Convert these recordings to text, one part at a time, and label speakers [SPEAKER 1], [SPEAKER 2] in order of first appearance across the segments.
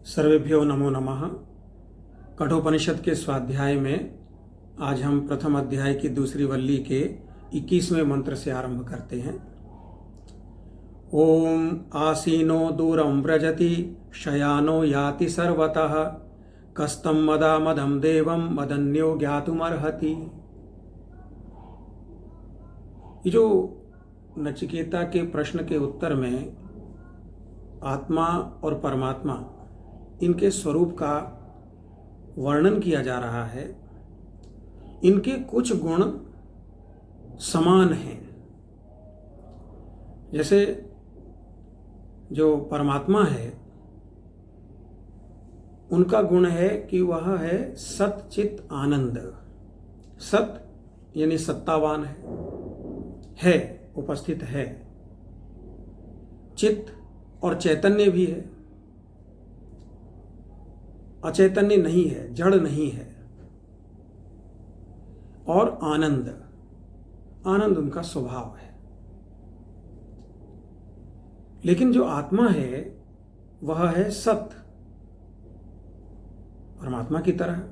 [SPEAKER 1] सर्वेभ्यो नमो नमः। कठोपनिषद के स्वाध्याय में आज हम प्रथम अध्याय की दूसरी वल्ली के 21वें मंत्र से आरंभ करते हैं। ओम आसीनो दूरम व्रजति शयानो याति सर्वतः कस्तम मदा मदम देवम मदन्यो ज्ञातुमर्हति। ये जो नचिकेता के प्रश्न के उत्तर में आत्मा और परमात्मा इनके स्वरूप का वर्णन किया जा रहा है। इनके कुछ गुण समान हैं। जैसे जो परमात्मा है उनका गुण है कि वह है सत चित आनंद। सत यानी सत्तावान है, उपस्थित है। चित्त और चैतन्य भी है, अचैतन्य नहीं है, जड़ नहीं है। और आनंद, आनंद उनका स्वभाव है। लेकिन जो आत्मा है वह है सत, परमात्मा की तरह,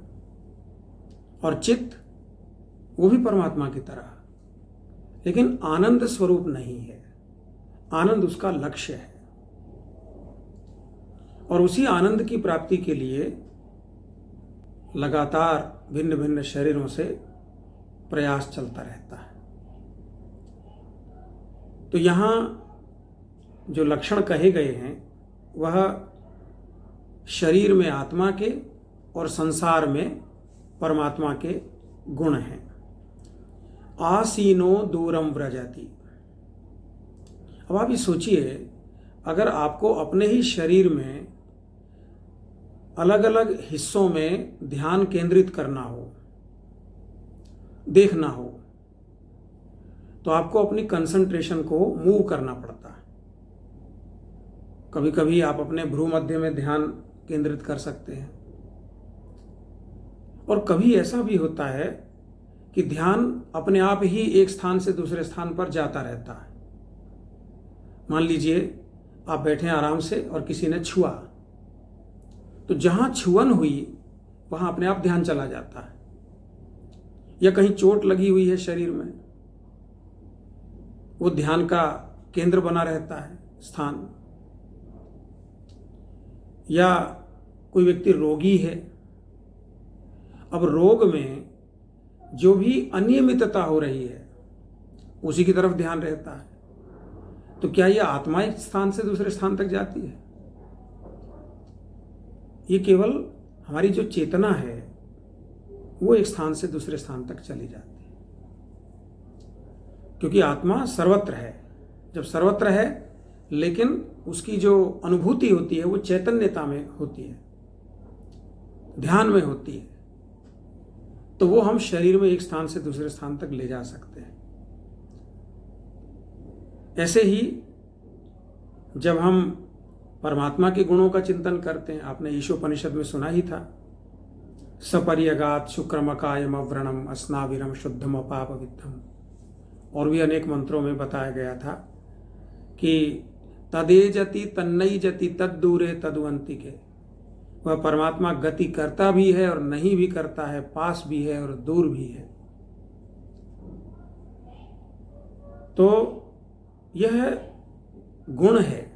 [SPEAKER 1] और चित्त वो भी परमात्मा की तरह, लेकिन आनंद स्वरूप नहीं है। आनंद उसका लक्ष्य है और उसी आनंद की प्राप्ति के लिए लगातार भिन्न भिन्न शरीरों से प्रयास चलता रहता है। तो यहाँ जो लक्षण कहे गए हैं वह शरीर में आत्मा के और संसार में परमात्मा के गुण हैं। आसीनो दूरम व्रजति। अब आप ये सोचिए, अगर आपको अपने ही शरीर में अलग अलग हिस्सों में ध्यान केंद्रित करना हो, देखना हो, तो आपको अपनी कंसंट्रेशन को मूव करना पड़ता है। कभी कभी आप अपने भ्रू मध्य में ध्यान केंद्रित कर सकते हैं, और कभी ऐसा भी होता है कि ध्यान अपने आप ही एक स्थान से दूसरे स्थान पर जाता रहता है। मान लीजिए आप बैठे हैं आराम से और किसी ने छुआ, तो जहां छुअन हुई वहां अपने आप ध्यान चला जाता है। या कहीं चोट लगी हुई है शरीर में, वो ध्यान का केंद्र बना रहता है स्थान। या कोई व्यक्ति रोगी है, अब रोग में जो भी अनियमितता हो रही है उसी की तरफ ध्यान रहता है। तो क्या यह आत्मा एक स्थान से दूसरे स्थान तक जाती है? ये केवल हमारी जो चेतना है वो एक स्थान से दूसरे स्थान तक चली जाती है, क्योंकि आत्मा सर्वत्र है। जब सर्वत्र है लेकिन उसकी जो अनुभूति होती है वो चैतन्यता में होती है, ध्यान में होती है, तो वो हम शरीर में एक स्थान से दूसरे स्थान तक ले जा सकते हैं। ऐसे ही जब हम परमात्मा के गुणों का चिंतन करते हैं, आपने ईशोपनिषद में सुना ही था, सपर्यगात शुक्रमकायम अव्रणम अस्नाविरम शुद्धम अपापविद्धम। और भी अनेक मंत्रों में बताया गया था कि तदेजति तन्नई जति तद दूरे तदुवंति के। वह परमात्मा गति करता भी है और नहीं भी करता है, पास भी है और दूर भी है। तो यह गुण है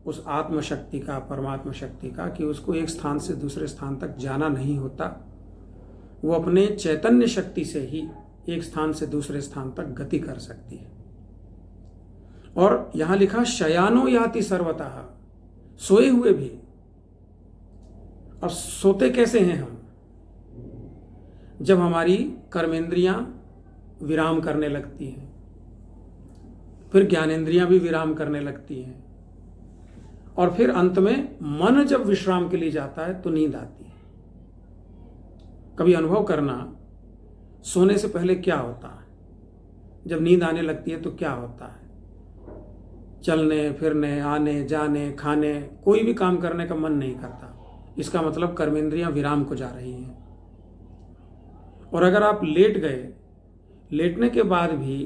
[SPEAKER 1] उस आत्मशक्ति का, परमात्मा शक्ति का, कि उसको एक स्थान से दूसरे स्थान तक जाना नहीं होता। वो अपने चैतन्य शक्ति से ही एक स्थान से दूसरे स्थान तक गति कर सकती है। और यहां लिखा शयानो याति सर्वतः, सोए हुए भी। अब सोते कैसे हैं हम? जब हमारी कर्मेंद्रियां विराम करने लगती हैं, फिर ज्ञानेंद्रियां भी विराम करने लगती हैं, और फिर अंत में मन जब विश्राम के लिए जाता है तो नींद आती है। कभी अनुभव करना, सोने से पहले क्या होता है, जब नींद आने लगती है तो क्या होता है। चलने फिरने, आने जाने, खाने, कोई भी काम करने का मन नहीं करता। इसका मतलब कर्मेंद्रियां विराम को जा रही हैं। और अगर आप लेट गए, लेटने के बाद भी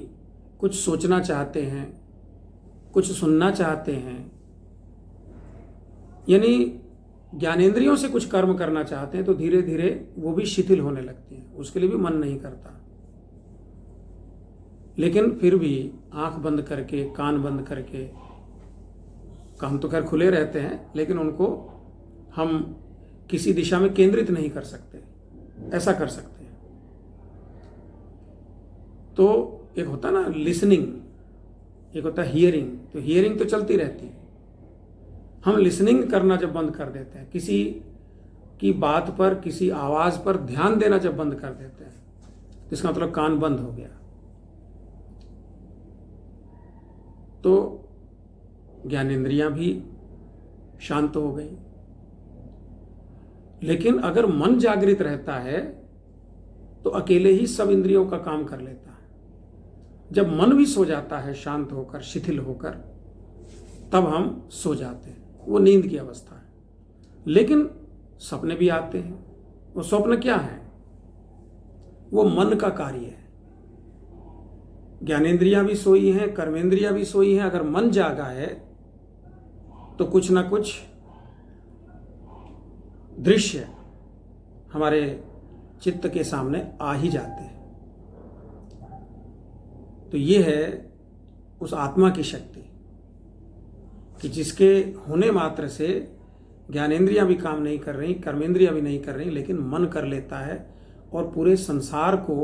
[SPEAKER 1] कुछ सोचना चाहते हैं, कुछ सुनना चाहते हैं, यानी ज्ञानेंद्रियों से कुछ कर्म करना चाहते हैं तो धीरे धीरे वो भी शिथिल होने लगती हैं, उसके लिए भी मन नहीं करता। लेकिन फिर भी आंख बंद करके, कान बंद करके, कान तो खैर खुले रहते हैं लेकिन उनको हम किसी दिशा में केंद्रित नहीं कर सकते, ऐसा कर सकते हैं। तो एक होता ना लिसनिंग, एक होता है हियरिंग। तो हियरिंग तो चलती रहती है, हम लिसनिंग करना जब बंद कर देते हैं, किसी की बात पर, किसी आवाज पर ध्यान देना जब बंद कर देते हैं, तो इसका मतलब कान बंद हो गया। तो ज्ञानेंद्रियां भी शांत हो गई। लेकिन अगर मन जागृत रहता है तो अकेले ही सब इंद्रियों का काम कर लेता है। जब मन भी सो जाता है शांत होकर, शिथिल होकर, तब हम सो जाते हैं, वो नींद की अवस्था है। लेकिन सपने भी आते हैं। वो स्वप्न क्या है? वो मन का कार्य है। ज्ञानेंद्रियां भी सोई हैं, कर्मेंद्रियां भी सोई हैं। अगर मन जागा है तो कुछ ना कुछ दृश्य हमारे चित्त के सामने आ ही जाते हैं। तो ये है उस आत्मा की शक्ति कि जिसके होने मात्र से ज्ञानेंद्रियां भी काम नहीं कर रही, कर्मेंद्रियां भी नहीं कर रही, लेकिन मन कर लेता है और पूरे संसार को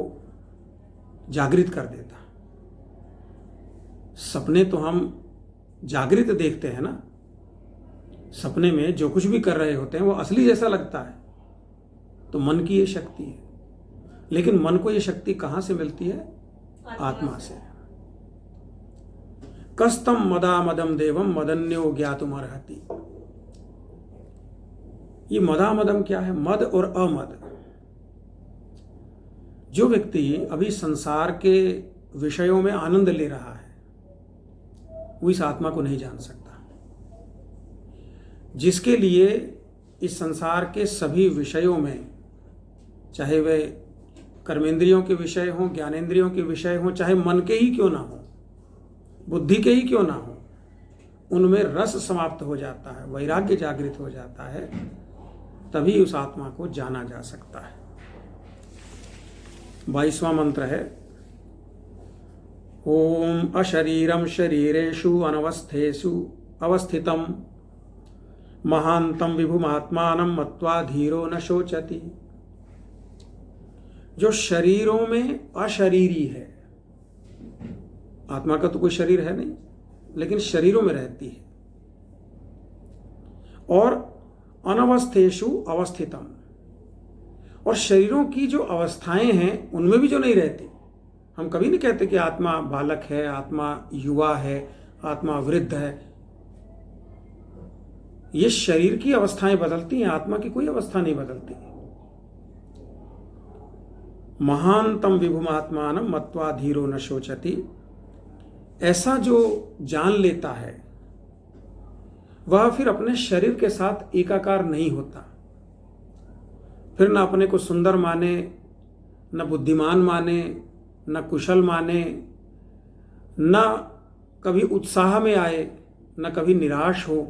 [SPEAKER 1] जागृत कर देता है। सपने तो हम जागृत देखते हैं ना, सपने में जो कुछ भी कर रहे होते हैं वो असली जैसा लगता है, तो मन की ये शक्ति है। लेकिन मन को ये शक्ति कहां से मिलती है? आत्मा से। कस्तम मदा मदम देवम मदन्यो ज्ञातुम अर्हति। ये मदा मदम क्या है? मद और अमद। जो व्यक्ति अभी संसार के विषयों में आनंद ले रहा है वो इस आत्मा को नहीं जान सकता। जिसके लिए इस संसार के सभी विषयों में, चाहे वे कर्मेंद्रियों के विषय हों, ज्ञानेंद्रियों के विषय हों, चाहे मन के ही क्यों ना हो, बुद्धि के ही क्यों ना हो, उनमें रस समाप्त हो जाता है, वैराग्य जागृत हो जाता है, तभी उस आत्मा को जाना जा सकता है। 22वां मंत्र है ओम अशरीरम शरीरेषु अनवस्थेषु अवस्थितम महांतम विभुमात्मानं मत्वा धीरो न शोचति। जो शरीरों में अशरीरी है, आत्मा का तो कोई शरीर है नहीं, लेकिन शरीरों में रहती है, और अनवस्थेषु अवस्थितम, और शरीरों की जो अवस्थाएं हैं उनमें भी जो नहीं रहती। हम कभी नहीं कहते कि आत्मा बालक है, आत्मा युवा है, आत्मा वृद्ध है। ये शरीर की अवस्थाएं बदलती हैं, आत्मा की कोई अवस्था नहीं बदलती। महानतम विभुमात्मानं मत्वा धीरो न शोचति। ऐसा जो जान लेता है वह फिर अपने शरीर के साथ एकाकार नहीं होता। फिर न अपने को सुंदर माने, न बुद्धिमान माने, न कुशल माने, न कभी उत्साह में आए, न कभी निराश हो।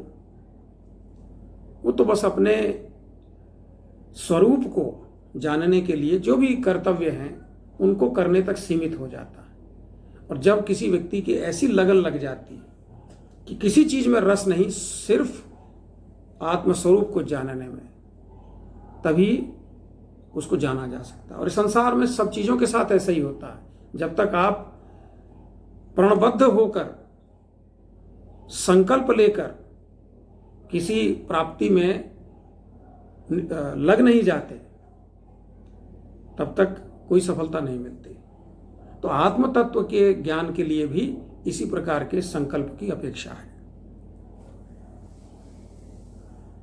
[SPEAKER 1] वो तो बस अपने स्वरूप को जानने के लिए जो भी कर्तव्य हैं उनको करने तक सीमित हो जाता है। और जब किसी व्यक्ति की ऐसी लगन लग जाती है कि किसी चीज में रस नहीं, सिर्फ आत्मस्वरूप को जानने में, तभी उसको जाना जा सकता है। और इस संसार में सब चीजों के साथ ऐसा ही होता है। जब तक आप प्रणबद्ध होकर, संकल्प लेकर किसी प्राप्ति में लग नहीं जाते, तब तक कोई सफलता नहीं मिलती। तो आत्म तत्व के ज्ञान के लिए भी इसी प्रकार के संकल्प की अपेक्षा है।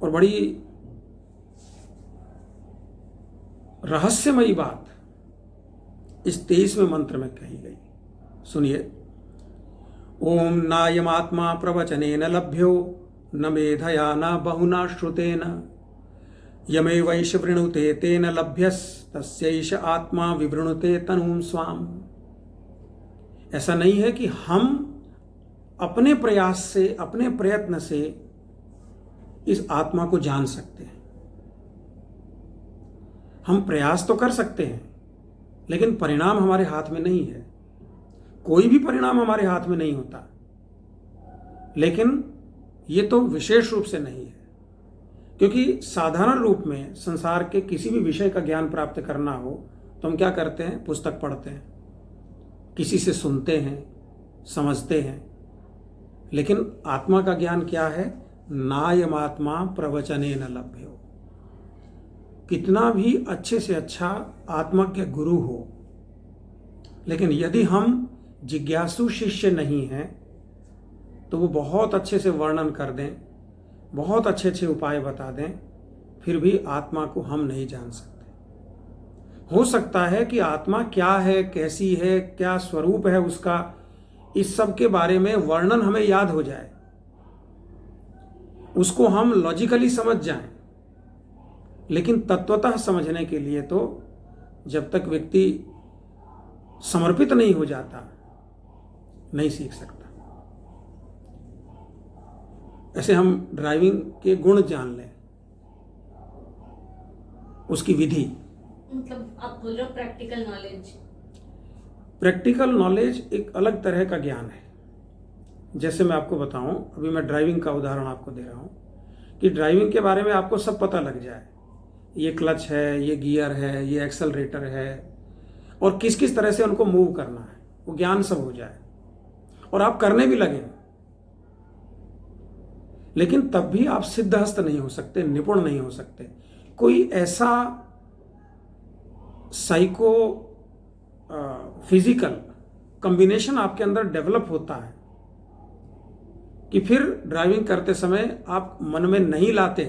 [SPEAKER 1] और बड़ी रहस्यमयी बात इस 23वें मंत्र में कही गई, सुनिए। ओम नायमात्मा प्रवचनेन लभ्यो न मेधया न बहुना श्रुतेन यमेवैष वृणुते तेन लभ्यस्तस्यैष आत्मा विवृणुते तनुं स्वाम। ऐसा नहीं है कि हम अपने प्रयास से, अपने प्रयत्न से इस आत्मा को जान सकते हैं। हम प्रयास तो कर सकते हैं, लेकिन परिणाम हमारे हाथ में नहीं है। कोई भी परिणाम हमारे हाथ में नहीं होता, लेकिन ये तो विशेष रूप से नहीं है, क्योंकि साधारण रूप में संसार के किसी भी विषय का ज्ञान प्राप्त करना हो तो हम क्या करते हैं? पुस्तक पढ़ते हैं, किसी से सुनते हैं, समझते हैं। लेकिन आत्मा का ज्ञान क्या है? नायमात्मा प्रवचने न लभ्यो। कितना भी अच्छे से अच्छा आत्मज्ञ गुरु हो, लेकिन यदि हम जिज्ञासु शिष्य नहीं हैं तो वो बहुत अच्छे से वर्णन कर दें, बहुत अच्छे अच्छे उपाय बता दें, फिर भी आत्मा को हम नहीं जान सकते। हो सकता है कि आत्मा क्या है, कैसी है, क्या स्वरूप है उसका, इस सब के बारे में वर्णन हमें याद हो जाए, उसको हम लॉजिकली समझ जाएं, लेकिन तत्वतः समझने के लिए तो जब तक व्यक्ति समर्पित नहीं हो जाता, नहीं सीख सकता। ऐसे हम ड्राइविंग के गुण जान लें, उसकी विधि,
[SPEAKER 2] मतलब आप बोल रहे हो प्रैक्टिकल नॉलेज।
[SPEAKER 1] प्रैक्टिकल नॉलेज एक अलग तरह का ज्ञान है। जैसे मैं आपको बताऊं, अभी मैं ड्राइविंग का उदाहरण आपको दे रहा हूं कि ड्राइविंग के बारे में आपको सब पता लग जाए, ये क्लच है, ये गियर है, ये एक्सेलरेटर है, और किस किस तरह से उनको मूव करना है, वो ज्ञान सब हो जाए और आप करने भी लगें। लेकिन तब भी आप सिद्धहस्त नहीं हो सकते, निपुण नहीं हो सकते। कोई ऐसा साइको फिजिकल कॉम्बिनेशन आपके अंदर डेवलप होता है कि फिर ड्राइविंग करते समय आप मन में नहीं लाते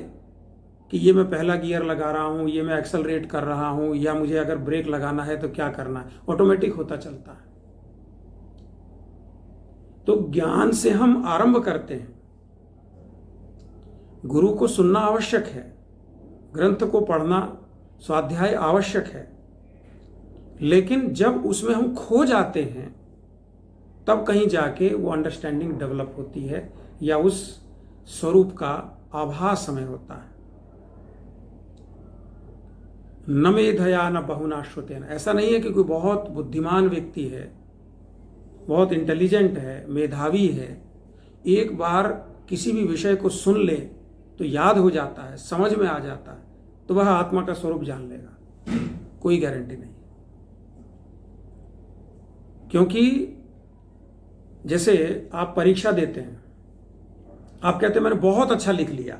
[SPEAKER 1] कि ये मैं पहला गियर लगा रहा हूं, ये मैं एक्सेलरेट कर रहा हूं, या मुझे अगर ब्रेक लगाना है तो क्या करना है। ऑटोमेटिक होता चलता है। तो ज्ञान से हम आरंभ करते हैं। गुरु को सुनना आवश्यक है, ग्रंथ को पढ़ना, स्वाध्याय आवश्यक है, लेकिन जब उसमें हम खो जाते हैं तब कहीं जाके वो अंडरस्टैंडिंग डेवलप होती है, या उस स्वरूप का आभास हमें होता है। न मेधया न बहुना श्रुतेन। ऐसा नहीं है कि कोई बहुत बुद्धिमान व्यक्ति है, बहुत इंटेलिजेंट है, मेधावी है, एक बार किसी भी विषय को सुन ले तो याद हो जाता है, समझ में आ जाता है, तो वह आत्मा का स्वरूप जान लेगा। कोई गारंटी नहीं। क्योंकि जैसे आप परीक्षा देते हैं, आप कहते हैं मैंने बहुत अच्छा लिख लिया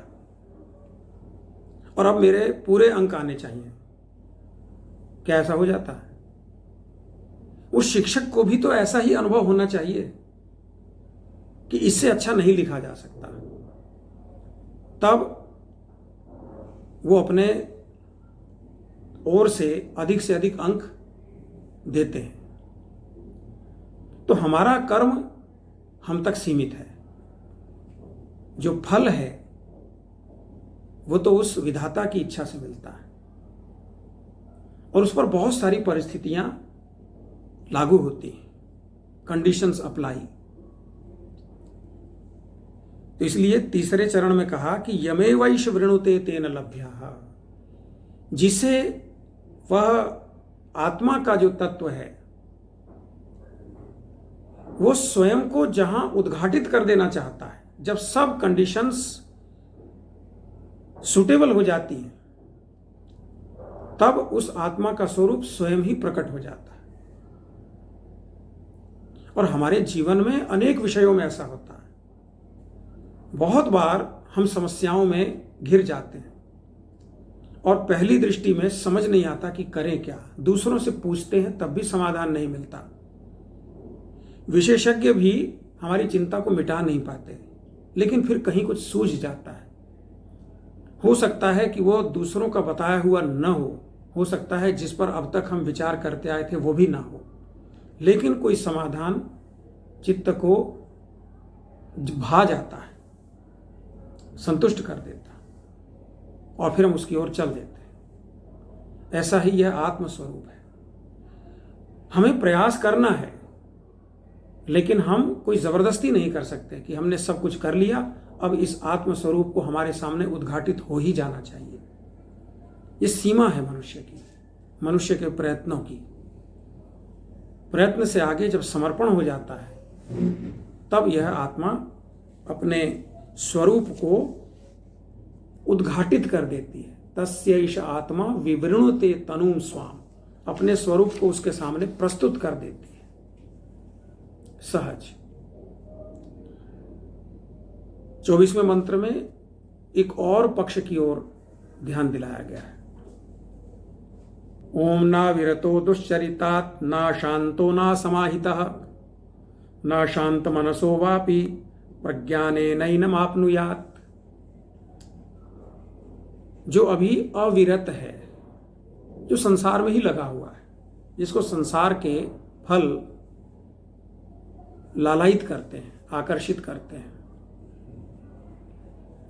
[SPEAKER 1] और अब मेरे पूरे अंक आने चाहिए, क्या ऐसा हो जाता है? उस शिक्षक को भी तो ऐसा ही अनुभव होना चाहिए कि इससे अच्छा नहीं लिखा जा सकता, तब वो अपने ओर से अधिक अंक देते हैं। तो हमारा कर्म हम तक सीमित है, जो फल है वो तो उस विधाता की इच्छा से मिलता है, और उस पर बहुत सारी परिस्थितियां लागू होती हैं, कंडीशंस अप्लाई। तो इसलिए तीसरे चरण में कहा कि यमेवैष वृणुते तेन लभ्यः, जिसे वह आत्मा का जो तत्व है वो स्वयं को जहां उद्घाटित कर देना चाहता है, जब सब कंडीशंस सुटेबल हो जाती हैं, तब उस आत्मा का स्वरूप स्वयं ही प्रकट हो जाता है। और हमारे जीवन में अनेक विषयों में ऐसा होता है। बहुत बार हम समस्याओं में घिर जाते हैं और पहली दृष्टि में समझ नहीं आता कि करें क्या। दूसरों से पूछते हैं तब भी समाधान नहीं मिलता। विशेषज्ञ भी हमारी चिंता को मिटा नहीं पाते, लेकिन फिर कहीं कुछ सूझ जाता है। हो सकता है कि वो दूसरों का बताया हुआ न हो सकता है जिस पर अब तक हम विचार करते आए थे वो भी ना हो, लेकिन कोई समाधान चित्त को भा जाता है, संतुष्ट कर देता, और फिर हम उसकी ओर चल देते हैं। ऐसा ही यह आत्मस्वरूप है। हमें प्रयास करना है, लेकिन हम कोई जबरदस्ती नहीं कर सकते कि हमने सब कुछ कर लिया, अब इस आत्म स्वरूप को हमारे सामने उद्घाटित हो ही जाना चाहिए। ये सीमा है मनुष्य की, मनुष्य के प्रयत्नों की। प्रयत्न से आगे जब समर्पण हो जाता है तब यह आत्मा अपने स्वरूप को उद्घाटित कर देती है। तस्यैष आत्मा विवृणुते तनुम स्वाम, अपने स्वरूप को उसके सामने प्रस्तुत कर देती है सहज। 24वें मंत्र में एक और पक्ष की ओर ध्यान दिलाया गया है। ओम ना विरतो दुश्चरितात् ना शांतो ना समाहितः न शांत मनसो वापि प्रज्ञाने नैनमाप्नुयात्। जो अभी अविरत है, जो संसार में ही लगा हुआ है, जिसको संसार के फल लालायित करते हैं, आकर्षित करते हैं,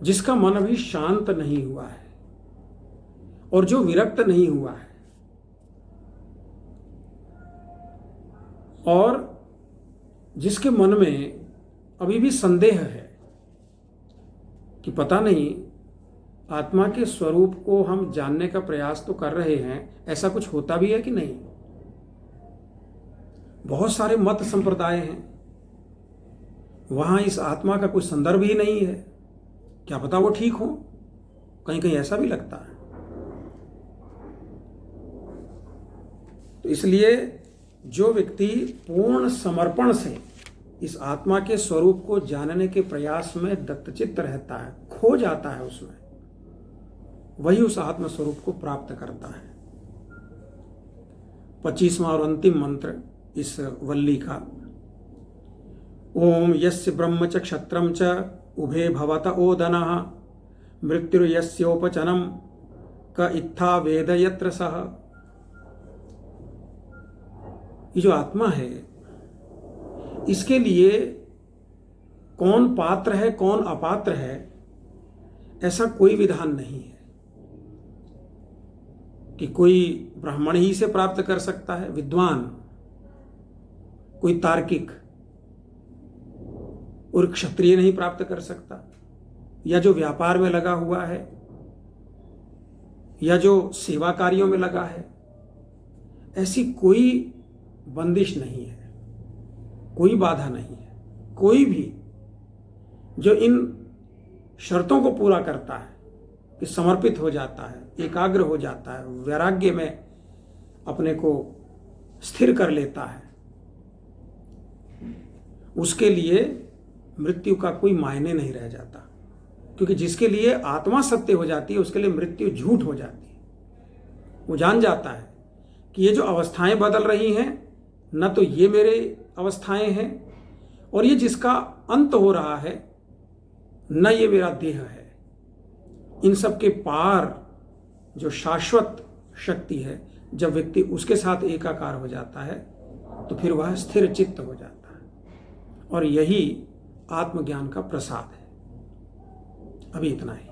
[SPEAKER 1] जिसका मन अभी शांत नहीं हुआ है और जो विरक्त नहीं हुआ है, और जिसके मन में अभी भी संदेह है कि पता नहीं आत्मा के स्वरूप को हम जानने का प्रयास तो कर रहे हैं, ऐसा कुछ होता भी है कि नहीं। बहुत सारे मत संप्रदाय हैं, वहां इस आत्मा का कोई संदर्भ ही नहीं है। क्या पता वो ठीक हो, कहीं कहीं ऐसा भी लगता है। तो इसलिए जो व्यक्ति पूर्ण समर्पण से इस आत्मा के स्वरूप को जानने के प्रयास में दत्तचित्त रहता है, खो जाता है उसमें, वही उस आत्म स्वरूप को प्राप्त करता है। 25वां और अंतिम मंत्र इस वल्ली का, ओम यस्य ब्रह्म च क्षत्रम च उभे भवत ओदनः मृत्युर्यस्योपचनम क इत्था वेद यत्र सह। ये जो आत्मा है, इसके लिए कौन पात्र है कौन अपात्र है ऐसा कोई विधान नहीं है कि कोई ब्राह्मण ही से प्राप्त कर सकता है, विद्वान, कोई तार्किक, और क्षत्रिय नहीं प्राप्त कर सकता, या जो व्यापार में लगा हुआ है या जो सेवा कार्यों में लगा है। ऐसी कोई बंदिश नहीं है, कोई बाधा नहीं है। कोई भी जो इन शर्तों को पूरा करता है कि समर्पित हो जाता है, एकाग्र हो जाता है, वैराग्य में अपने को स्थिर कर लेता है, उसके लिए मृत्यु का कोई मायने नहीं रह जाता। क्योंकि जिसके लिए आत्मा सत्य हो जाती है उसके लिए मृत्यु झूठ हो जाती है। वो जान जाता है कि ये जो अवस्थाएं बदल रही हैं, न तो ये मेरे अवस्थाएं हैं, और ये जिसका अंत हो रहा है न ये मेरा देह है। इन सब के पार जो शाश्वत शक्ति है, जब व्यक्ति उसके साथ एकाकार हो जाता है तो फिर वह स्थिर चित्त हो जाता है। और यही आत्मज्ञान का प्रसाद है। अभी इतना ही।